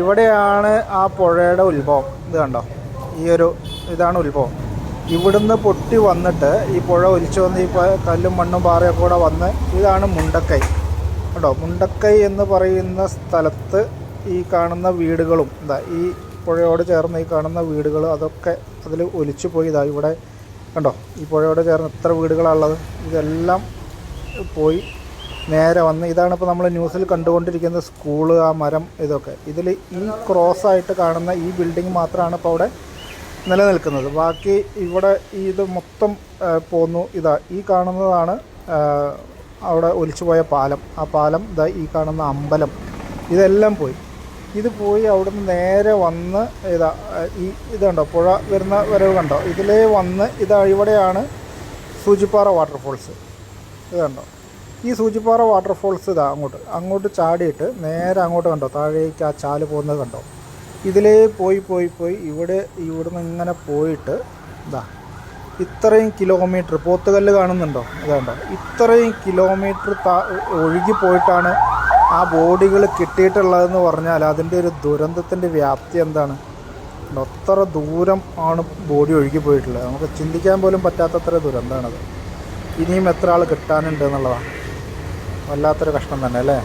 ഇവിടെയാണ് ആ പുഴയുടെ ഉത്ഭവം. ഇത് കണ്ടോ, ഇതാണ് ഉത്ഭവം. ഇവിടുന്ന് പൊട്ടി വന്നിട്ട് ഈ പുഴ ഒലിച്ചു വന്ന് ഈ കല്ലും മണ്ണും പാറയൊക്കെ കൂടെ വന്ന് ഇതാണ് മുണ്ടക്കൈ കേട്ടോ. മുണ്ടക്കൈ എന്ന് പറയുന്ന സ്ഥലത്ത് ഈ കാണുന്ന വീടുകളും ഈ പുഴയോട് ചേർന്ന് ഈ കാണുന്ന വീടുകൾ അതൊക്കെ അതിൽ ഒലിച്ചു പോയി. ഇവിടെ കണ്ടോ, ഈ പുഴയോട് ചേർന്ന് എത്ര വീടുകളാണുള്ളത്. ഇതെല്ലാം പോയി നേരെ വന്ന് ഇതാണ് ഇപ്പോൾ നമ്മൾ ന്യൂസിൽ കണ്ടുകൊണ്ടിരിക്കുന്ന സ്കൂള്, ആ മരം, ഇതൊക്കെ. ഇതിൽ ഈ ക്രോസായിട്ട് കാണുന്ന ഈ ബിൽഡിംഗ് മാത്രമാണ് ഇപ്പോൾ അവിടെ നിലനിൽക്കുന്നത്. ബാക്കി ഇവിടെ ഇത് മൊത്തം പോന്നു. ഈ കാണുന്നതാണ് അവിടെ ഒലിച്ചുപോയ പാലം. ആ പാലം, ഈ കാണുന്ന അമ്പലം, ഇതെല്ലാം പോയി. ഇത് പോയി അവിടുന്ന് നേരെ വന്ന് ഇത് കണ്ടോ, പുഴ വരുന്ന വരവ് കണ്ടോ, ഇതിലേ വന്ന് ഇവിടെയാണ് സൂചിപ്പാറ വാട്ടർഫോൾസ്. ഇത് കണ്ടോ, ഈ സൂചിപ്പാറ വാട്ടർഫോൾസ് അങ്ങോട്ട് ചാടിയിട്ട് നേരെ അങ്ങോട്ട് കണ്ടോ, താഴേക്ക് ആ ചാല് പോകുന്നത് കണ്ടോ. ഇതിലേ പോയി ഇവിടുന്ന് ഇങ്ങനെ പോയിട്ട് ഇത്രയും കിലോമീറ്റർ പോത്തുകല്ല് കാണുന്നുണ്ടോ, ഇതുണ്ടോ, ഇത്രയും കിലോമീറ്റർ ഒഴുകി പോയിട്ടാണ് ആ ബോഡികൾ കിട്ടിയിട്ടുള്ളതെന്ന് പറഞ്ഞാൽ അതിൻ്റെ ഒരു ദുരന്തത്തിൻ്റെ വ്യാപ്തി എന്താണ്. അത്ര ദൂരം ആണ് ബോഡി ഒഴുകി പോയിട്ടുള്ളത്. നമുക്ക് ചിന്തിക്കാൻ പോലും പറ്റാത്തത്ര ദുരന്തമാണത്. ഇനിയും എത്ര ആൾ കിട്ടാനുണ്ട് എന്നുള്ളതാണ്. വല്ലാത്തൊരു കഷ്ടം തന്നെ അല്ലേ.